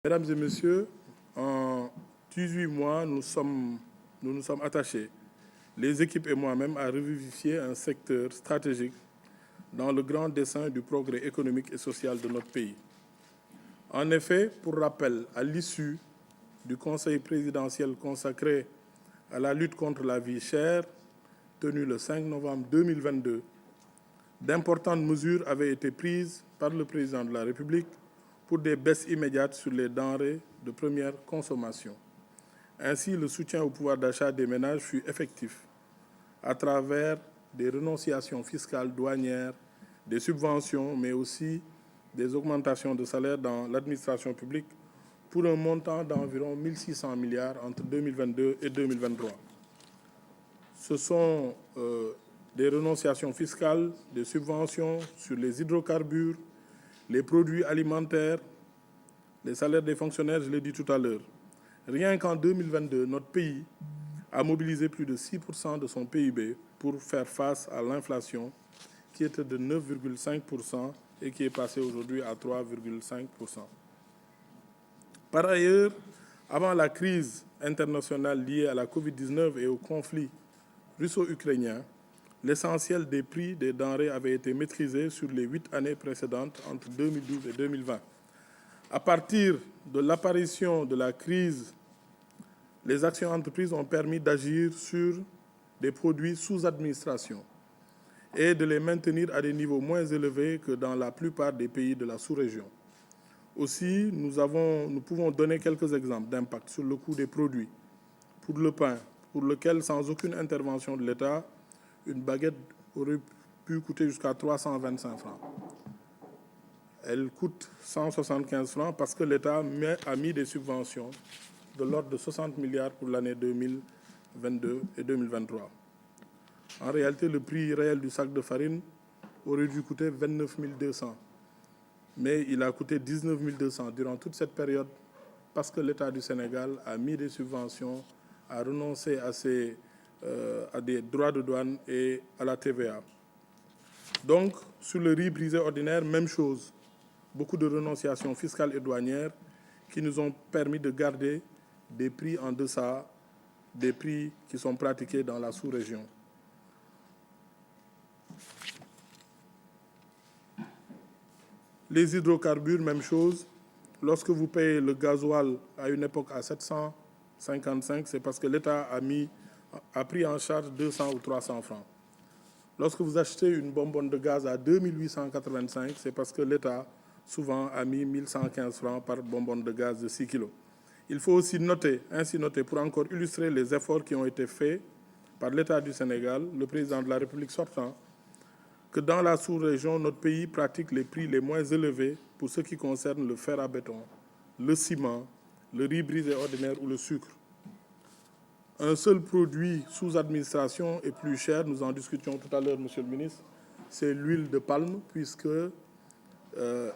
Mesdames et messieurs, en 18 mois, nous nous sommes attachés, les équipes et moi-même, à revivifier un secteur stratégique dans le grand dessein du progrès économique et social de notre pays. En effet, pour rappel, à l'issue du Conseil présidentiel consacré à la lutte contre la vie chère, tenu le 5 novembre 2022, d'importantes mesures avaient été prises par le président de la République pour des baisses immédiates sur les denrées de première consommation. Ainsi, le soutien au pouvoir d'achat des ménages fut effectif à travers des renonciations fiscales douanières, des subventions, mais aussi des augmentations de salaire dans l'administration publique pour un montant d'environ 1 600 milliards entre 2022 et 2023. Ce sont des renonciations fiscales, des subventions sur les hydrocarbures, les produits alimentaires, les salaires des fonctionnaires, je l'ai dit tout à l'heure. Rien qu'en 2022, notre pays a mobilisé plus de 6% de son PIB pour faire face à l'inflation qui était de 9,5% et qui est passée aujourd'hui à 3,5%. Par ailleurs, avant la crise internationale liée à la Covid-19 et au conflit russo-ukrainien, l'essentiel des prix des denrées avait été maîtrisé sur les 8 années précédentes entre 2012 et 2020. À partir de l'apparition de la crise, les actions entreprises ont permis d'agir sur des produits sous administration et de les maintenir à des niveaux moins élevés que dans la plupart des pays de la sous-région. Aussi, nous pouvons donner quelques exemples d'impact sur le coût des produits. Pour le pain, pour lequel, sans aucune intervention de l'État, une baguette aurait pu coûter jusqu'à 325 francs. Elle coûte 175 francs parce que l'État a mis des subventions de l'ordre de 60 milliards pour l'année 2022 et 2023. En réalité, le prix réel du sac de farine aurait dû coûter 29 200, mais il a coûté 19 200 durant toute cette période parce que l'État du Sénégal a mis des subventions, a renoncé à des droits de douane et à la TVA. Donc, sur le riz brisé ordinaire, même chose. Beaucoup de renonciations fiscales et douanières qui nous ont permis de garder des prix en deçà des prix qui sont pratiqués dans la sous-région. Les hydrocarbures, même chose. Lorsque vous payez le gasoil à une époque à 755, c'est parce que l'État a pris en charge 200 ou 300 francs. Lorsque vous achetez une bonbonne de gaz à 2885, c'est parce que l'État, souvent, a mis 1115 francs par bonbonne de gaz de 6 kilos. Il faut aussi ainsi noter, pour encore illustrer les efforts qui ont été faits par l'État du Sénégal, le président de la République sortant, que dans la sous-région, notre pays pratique les prix les moins élevés pour ce qui concerne le fer à béton, le ciment, le riz brisé ordinaire ou le sucre. Un seul produit sous administration est plus cher, nous en discutions tout à l'heure, Monsieur le ministre, c'est l'huile de palme, puisque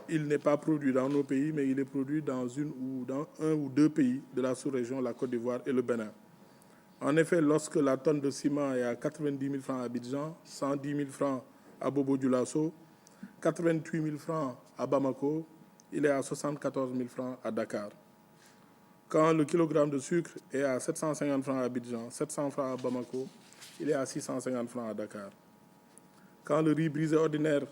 il n'est pas produit dans nos pays, mais il est produit dans un ou deux pays de la sous-région, la Côte d'Ivoire et le Bénin. En effet, lorsque la tonne de ciment est à 90 000 francs à Abidjan, 110 000 francs à Bobo-Dioulasso, 88 000 francs à Bamako, il est à 74 000 francs à Dakar. Quand le kilogramme de sucre est à 750 francs à Abidjan, 700 francs à Bamako, il est à 650 francs à Dakar. Quand le riz brisé ordinaire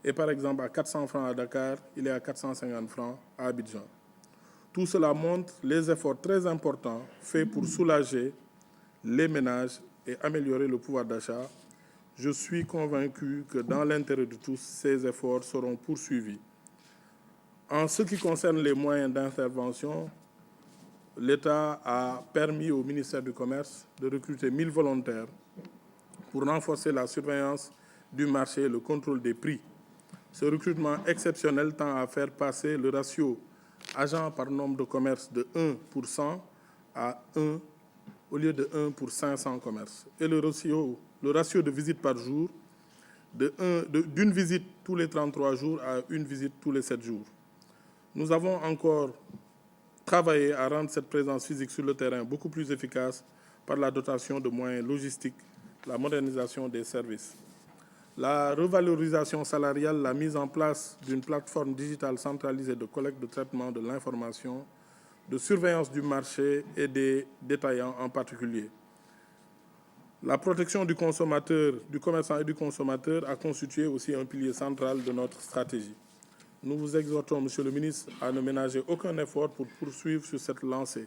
est par exemple à 400 francs à Dakar, il est à 450 francs à Abidjan. Tout cela montre les efforts très importants faits pour soulager les ménages et améliorer le pouvoir d'achat. Je suis convaincu que dans l'intérêt de tous, ces efforts seront poursuivis. En ce qui concerne les moyens d'intervention, l'État a permis au ministère du Commerce de recruter 1000 volontaires pour renforcer la surveillance du marché et le contrôle des prix. Ce recrutement exceptionnel tend à faire passer le ratio agent par nombre de commerces de 1 pour 100 à 1 au lieu de 1 pour 500 commerces. Et le ratio de visites par jour d'une visite tous les 33 jours à une visite tous les 7 jours. Nous avons encore travaillé à rendre cette présence physique sur le terrain beaucoup plus efficace par la dotation de moyens logistiques, la modernisation des services. La revalorisation salariale, la mise en place d'une plateforme digitale centralisée de collecte de traitement de l'information, de surveillance du marché et des détaillants en particulier. La protection du consommateur, du commerçant et du consommateur a constitué aussi un pilier central de notre stratégie. Nous vous exhortons, Monsieur le ministre, à ne ménager aucun effort pour poursuivre sur cette lancée.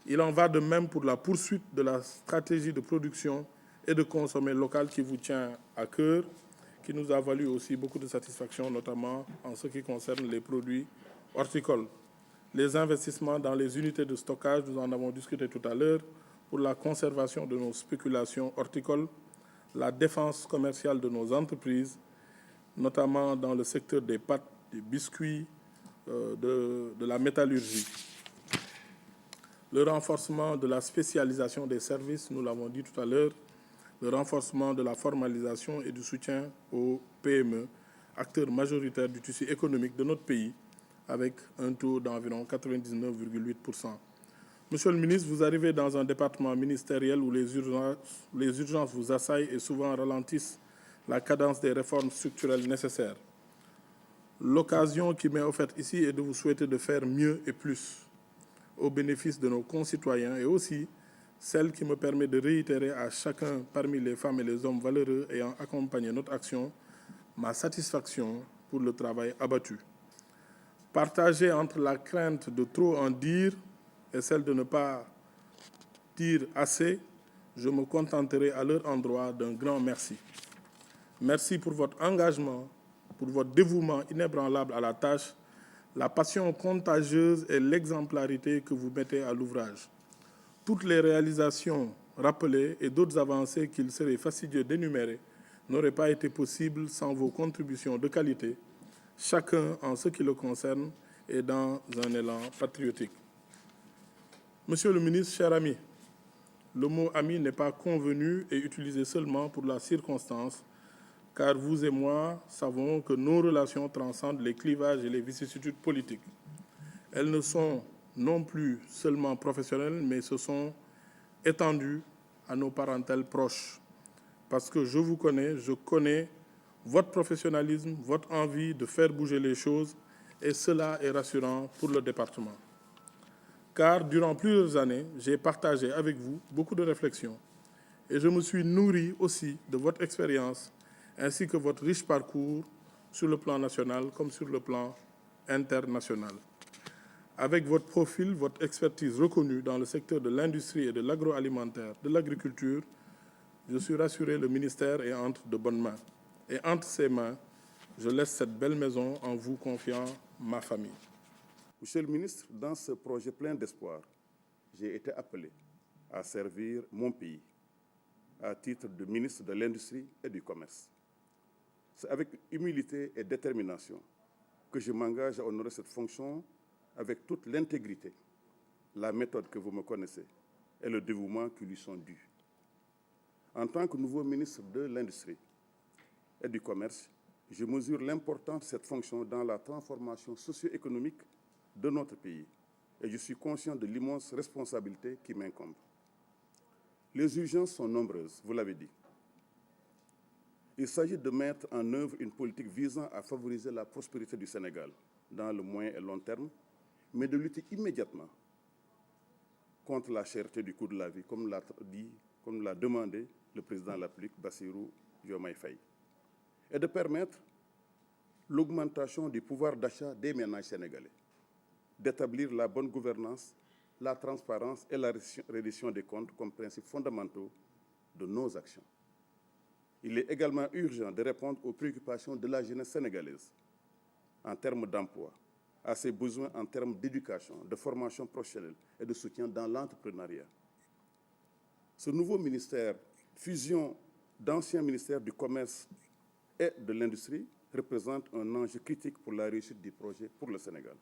Il en va de même pour la poursuite de la stratégie de production et de consommer local qui vous tient à cœur, qui nous a valu aussi beaucoup de satisfaction, notamment en ce qui concerne les produits horticoles. Les investissements dans les unités de stockage, nous en avons discuté tout à l'heure, pour la conservation de nos spéculations horticoles, la défense commerciale de nos entreprises, notamment dans le secteur des pâtes, des biscuits, de la métallurgie. Le renforcement de la spécialisation des services, nous l'avons dit tout à l'heure, le renforcement de la formalisation et du soutien aux PME, acteurs majoritaires du tissu économique de notre pays, avec un taux d'environ 99,8%. Monsieur le ministre, vous arrivez dans un département ministériel où les urgences vous assaillent et souvent ralentissent la cadence des réformes structurelles nécessaires. L'occasion qui m'est offerte ici est de vous souhaiter de faire mieux et plus au bénéfice de nos concitoyens et aussi celle qui me permet de réitérer à chacun parmi les femmes et les hommes valeureux ayant accompagné notre action ma satisfaction pour le travail abattu. Partagée entre la crainte de trop en dire et celle de ne pas dire assez, je me contenterai à leur endroit d'un grand merci. Merci pour votre engagement, pour votre dévouement inébranlable à la tâche, la passion contagieuse et l'exemplarité que vous mettez à l'ouvrage. Toutes les réalisations rappelées et d'autres avancées qu'il serait fastidieux d'énumérer n'auraient pas été possibles sans vos contributions de qualité, chacun en ce qui le concerne et dans un élan patriotique. Monsieur le ministre, cher ami, le mot « ami » n'est pas convenu et utilisé seulement pour la circonstance, car vous et moi savons que nos relations transcendent les clivages et les vicissitudes politiques. Elles ne sont non plus seulement professionnelles, mais se sont étendues à nos parentèles proches. Parce que je vous connais, je connais votre professionnalisme, votre envie de faire bouger les choses, et cela est rassurant pour le département. Car durant plusieurs années, j'ai partagé avec vous beaucoup de réflexions et je me suis nourri aussi de votre expérience ainsi que votre riche parcours sur le plan national comme sur le plan international. Avec votre profil, votre expertise reconnue dans le secteur de l'industrie et de l'agroalimentaire, de l'agriculture, je suis rassuré, le ministère est entre de bonnes mains. Et entre ces mains, je laisse cette belle maison en vous confiant ma famille. Monsieur le ministre, dans ce projet plein d'espoir, j'ai été appelé à servir mon pays à titre de ministre de l'Industrie et du Commerce. C'est avec humilité et détermination que je m'engage à honorer cette fonction avec toute l'intégrité, la méthode que vous me connaissez et le dévouement qui lui sont dus. En tant que nouveau ministre de l'Industrie et du Commerce, je mesure l'importance de cette fonction dans la transformation socio-économique de notre pays et je suis conscient de l'immense responsabilité qui m'incombe. Les urgences sont nombreuses, vous l'avez dit. Il s'agit de mettre en œuvre une politique visant à favoriser la prospérité du Sénégal dans le moyen et long terme, mais de lutter immédiatement contre la cherté du coût de la vie, comme l'a demandé le président de la République, Bassirou Diomaye Faye, et de permettre l'augmentation du pouvoir d'achat des ménages sénégalais, d'établir la bonne gouvernance, la transparence et la reddition des comptes comme principes fondamentaux de nos actions. Il est également urgent de répondre aux préoccupations de la jeunesse sénégalaise en termes d'emploi, à ses besoins en termes d'éducation, de formation professionnelle et de soutien dans l'entrepreneuriat. Ce nouveau ministère, fusion d'anciens ministères du Commerce et de l'Industrie, représente un enjeu critique pour la réussite du projet pour le Sénégal.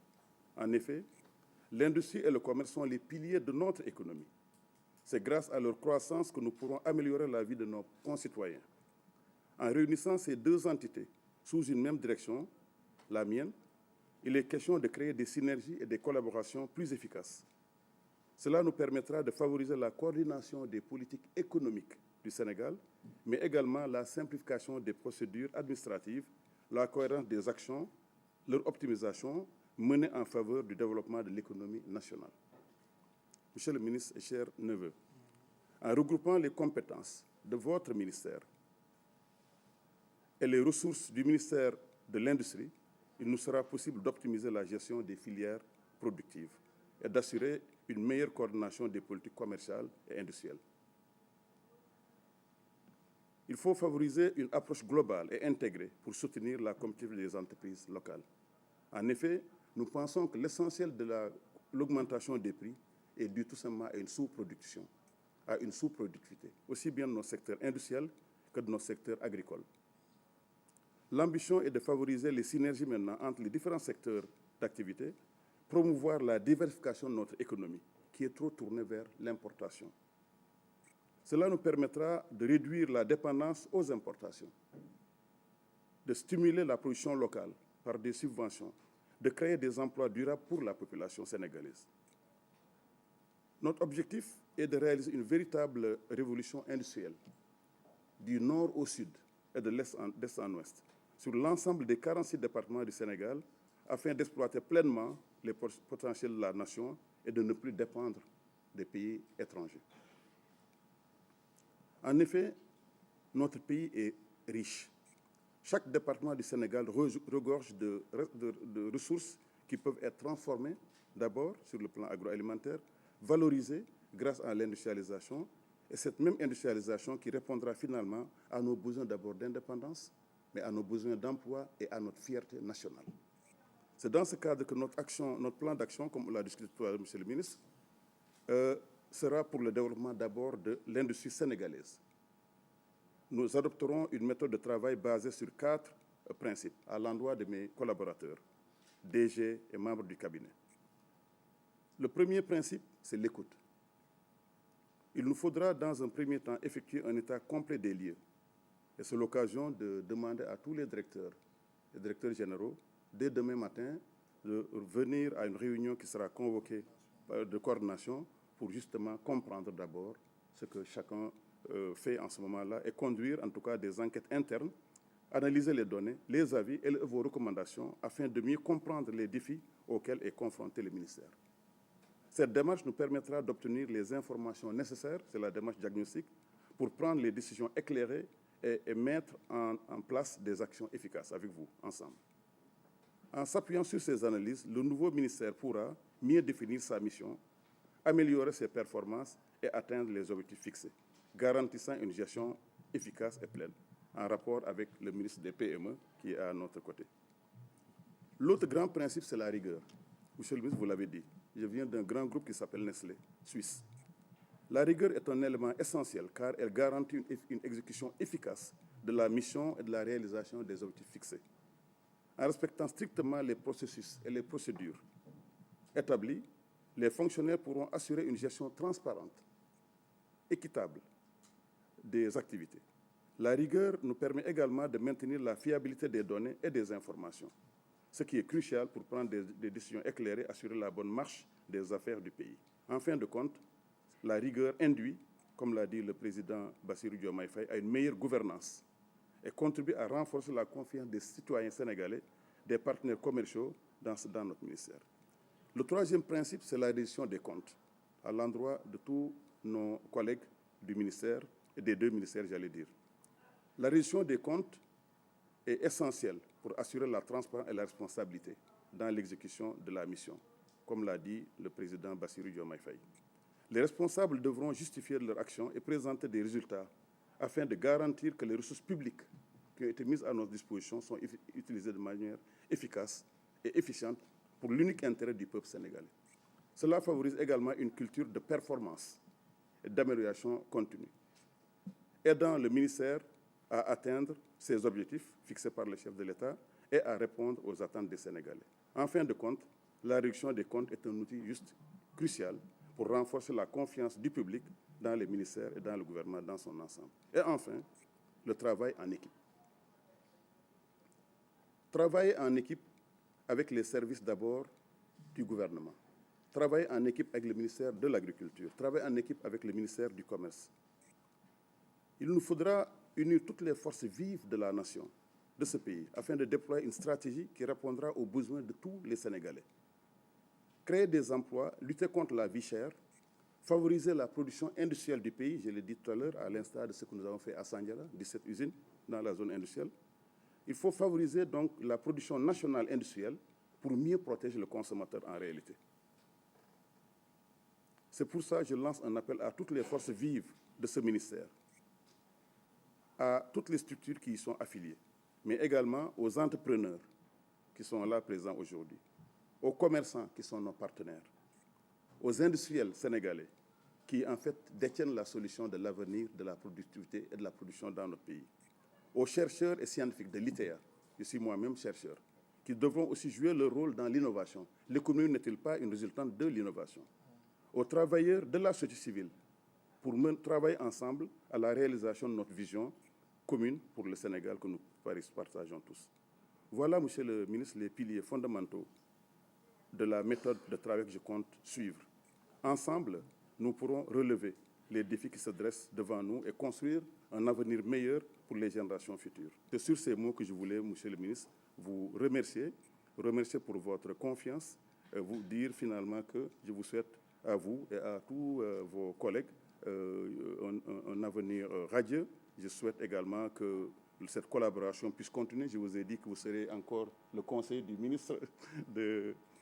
En effet, l'industrie et le commerce sont les piliers de notre économie. C'est grâce à leur croissance que nous pourrons améliorer la vie de nos concitoyens. En réunissant ces deux entités sous une même direction, la mienne, il est question de créer des synergies et des collaborations plus efficaces. Cela nous permettra de favoriser la coordination des politiques économiques du Sénégal, mais également la simplification des procédures administratives, la cohérence des actions, leur optimisation menées en faveur du développement de l'économie nationale. Monsieur le ministre et chers neveux, en regroupant les compétences de votre ministère et les ressources du ministère de l'Industrie, il nous sera possible d'optimiser la gestion des filières productives et d'assurer une meilleure coordination des politiques commerciales et industrielles. Il faut favoriser une approche globale et intégrée pour soutenir la compétitivité des entreprises locales. En effet, nous pensons que l'essentiel de l'augmentation des prix est dû tout simplement à une sous-production, à une sous-productivité, aussi bien de nos secteurs industriels que de nos secteurs agricoles. L'ambition est de favoriser les synergies maintenant entre les différents secteurs d'activité, promouvoir la diversification de notre économie, qui est trop tournée vers l'importation. Cela nous permettra de réduire la dépendance aux importations, de stimuler la production locale par des subventions, de créer des emplois durables pour la population sénégalaise. Notre objectif est de réaliser une véritable révolution industrielle, du nord au sud et de l'est en ouest, sur l'ensemble des 46 départements du Sénégal, afin d'exploiter pleinement les potentiels de la nation et de ne plus dépendre des pays étrangers. En effet, notre pays est riche. Chaque département du Sénégal regorge de ressources qui peuvent être transformées, d'abord sur le plan agroalimentaire, valorisées grâce à l'industrialisation, et cette même industrialisation qui répondra finalement à nos besoins d'abord d'indépendance, mais à nos besoins d'emploi et à notre fierté nationale. C'est dans ce cadre que notre plan d'action, comme on l'a discuté tout à l'heure, Monsieur le ministre, sera pour le développement d'abord de l'industrie sénégalaise. Nous adopterons une méthode de travail basée sur 4 principes à l'endroit de mes collaborateurs, DG et membres du cabinet. Le premier principe, c'est l'écoute. Il nous faudra dans un premier temps effectuer un état complet des lieux. Et c'est l'occasion de demander à tous les directeurs généraux, dès demain matin, de venir à une réunion qui sera convoquée de coordination pour justement comprendre d'abord ce que chacun fait en ce moment-là et conduire en tout cas des enquêtes internes, analyser les données, les avis et vos recommandations afin de mieux comprendre les défis auxquels est confronté le ministère. Cette démarche nous permettra d'obtenir les informations nécessaires, c'est la démarche diagnostique, pour prendre les décisions éclairées et mettre en place des actions efficaces avec vous, ensemble. En s'appuyant sur ces analyses, le nouveau ministère pourra mieux définir sa mission, améliorer ses performances et atteindre les objectifs fixés, garantissant une gestion efficace et pleine, en rapport avec le ministre des PME qui est à notre côté. L'autre grand principe, c'est la rigueur. Monsieur le ministre, vous l'avez dit, je viens d'un grand groupe qui s'appelle Nestlé, suisse. La rigueur est un élément essentiel car elle garantit une exécution efficace de la mission et de la réalisation des objectifs fixés. En respectant strictement les processus et les procédures établis, les fonctionnaires pourront assurer une gestion transparente, équitable des activités. La rigueur nous permet également de maintenir la fiabilité des données et des informations, ce qui est crucial pour prendre des décisions éclairées, assurer la bonne marche des affaires du pays. En fin de compte, la rigueur induit, comme l'a dit le président Bassirou Diomaye Faye, à une meilleure gouvernance et contribue à renforcer la confiance des citoyens sénégalais, des partenaires commerciaux dans notre ministère. Le troisième principe, c'est la reddition des comptes à l'endroit de tous nos collègues du ministère et des deux ministères, j'allais dire. La reddition des comptes est essentielle pour assurer la transparence et la responsabilité dans l'exécution de la mission, comme l'a dit le président Bassirou Diomaye Faye. Les responsables devront justifier de leur action et présenter des résultats afin de garantir que les ressources publiques qui ont été mises à notre disposition sont utilisées de manière efficace et efficiente pour l'unique intérêt du peuple sénégalais. Cela favorise également une culture de performance et d'amélioration continue, aidant le ministère à atteindre ses objectifs fixés par le chef de l'État et à répondre aux attentes des Sénégalais. En fin de compte, la réduction des comptes est un outil juste crucial pour renforcer la confiance du public dans les ministères et dans le gouvernement dans son ensemble. Et enfin, le travail en équipe. Travailler en équipe avec les services d'abord du gouvernement. Travailler en équipe avec le ministère de l'Agriculture. Travailler en équipe avec le ministère du Commerce. Il nous faudra unir toutes les forces vives de la nation, de ce pays, afin de déployer une stratégie qui répondra aux besoins de tous les Sénégalais. Créer des emplois, lutter contre la vie chère, favoriser la production industrielle du pays, je l'ai dit tout à l'heure, à l'instar de ce que nous avons fait à Sandiara, 17 usines dans la zone industrielle. Il faut favoriser donc la production nationale industrielle pour mieux protéger le consommateur en réalité. C'est pour ça que je lance un appel à toutes les forces vives de ce ministère, à toutes les structures qui y sont affiliées, mais également aux entrepreneurs qui sont là présents aujourd'hui, aux commerçants qui sont nos partenaires, aux industriels sénégalais qui en fait détiennent la solution de l'avenir de la productivité et de la production dans notre pays, aux chercheurs et scientifiques de l'ITEA, je suis moi-même chercheur, qui devront aussi jouer leur rôle dans l'innovation. L'économie n'est-elle pas une résultante de l'innovation? Aux travailleurs de la société civile, pour travailler ensemble à la réalisation de notre vision commune pour le Sénégal que nous partageons tous. Voilà, Monsieur le ministre, les piliers fondamentaux de la méthode de travail que je compte suivre. Ensemble, nous pourrons relever les défis qui se dressent devant nous et construire un avenir meilleur pour les générations futures. C'est sur ces mots que je voulais, Monsieur le ministre, vous remercier pour votre confiance et vous dire finalement que je vous souhaite à vous et à tous vos collègues un avenir radieux. Je souhaite également que cette collaboration puisse continuer. Je vous ai dit que vous serez encore le conseiller du ministre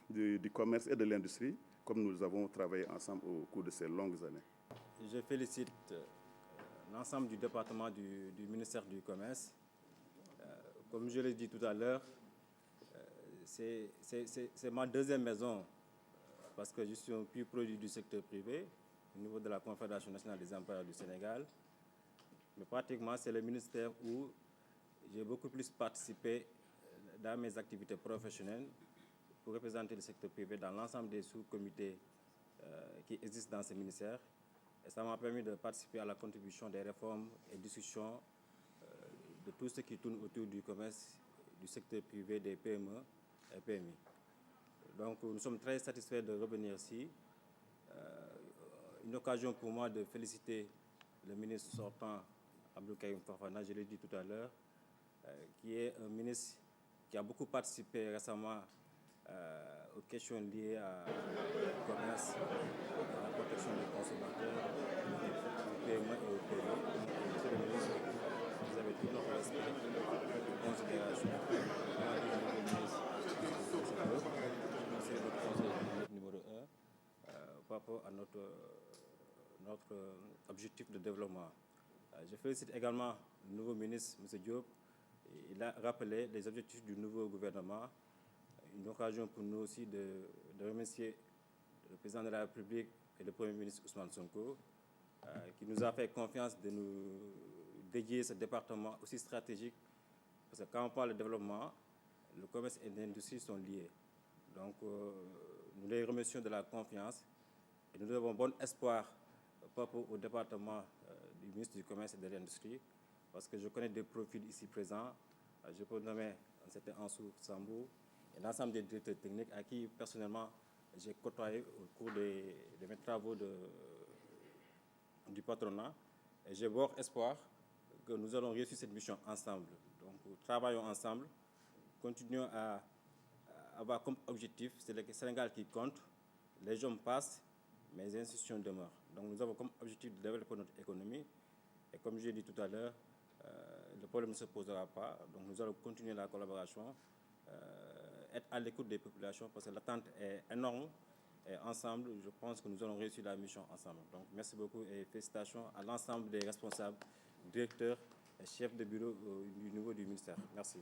du Commerce et de l'Industrie, comme nous avons travaillé ensemble au cours de ces longues années. Je félicite l'ensemble du département du ministère du Commerce. Comme je l'ai dit tout à l'heure, c'est ma deuxième maison parce que je suis un pur produit du secteur privé au niveau de la Confédération nationale des employeurs du Sénégal. Mais pratiquement, c'est le ministère où j'ai beaucoup plus participé dans mes activités professionnelles pour représenter le secteur privé dans l'ensemble des sous-comités qui existent dans ce ministère. Et ça m'a permis de participer à la contribution des réformes et discussions de tout ce qui tourne autour du commerce, du secteur privé, des PME et PMI. Donc nous sommes très satisfaits de revenir ici. Une occasion pour moi de féliciter le ministre sortant, Abdou Karim Fofana, je l'ai dit tout à l'heure, qui est un ministre qui a beaucoup participé récemment aux questions liées au commerce, à la protection des consommateurs, au PME et au PMI. Monsieur le ministre, vous avez tout notre respect et considération. C'est votre conseil numéro 1 par rapport à notre objectif de développement. Je félicite également le nouveau ministre, M. Diop. Il a rappelé les objectifs du nouveau gouvernement. Une occasion pour nous aussi de remercier le président de la République et le Premier ministre Ousmane Sonko, qui nous a fait confiance de nous dédier ce département aussi stratégique. Parce que quand on parle de développement, le commerce et l'industrie sont liés. Donc, nous les remercions de la confiance et nous avons bon espoir par rapport au département du ministre du Commerce et de l'Industrie, parce que je connais des profils ici présents. Je peux nommer un certain Ansou Sambou et l'ensemble des directeurs techniques à qui, personnellement, j'ai côtoyé au cours de mes travaux du patronat. Et j'ai bon espoir que nous allons réussir cette mission ensemble. Donc, travaillons ensemble, continuons à avoir comme objectif, c'est le Sénégal qui compte, les gens passent, mais les institutions demeurent. Donc nous avons comme objectif de développer notre économie. Et comme j'ai dit tout à l'heure, le problème ne se posera pas. Donc nous allons continuer la collaboration, être à l'écoute des populations, parce que l'attente est énorme. Et ensemble, je pense que nous allons réussir la mission ensemble. Donc merci beaucoup et félicitations à l'ensemble des responsables, directeurs et chefs de bureau du niveau du ministère. Merci.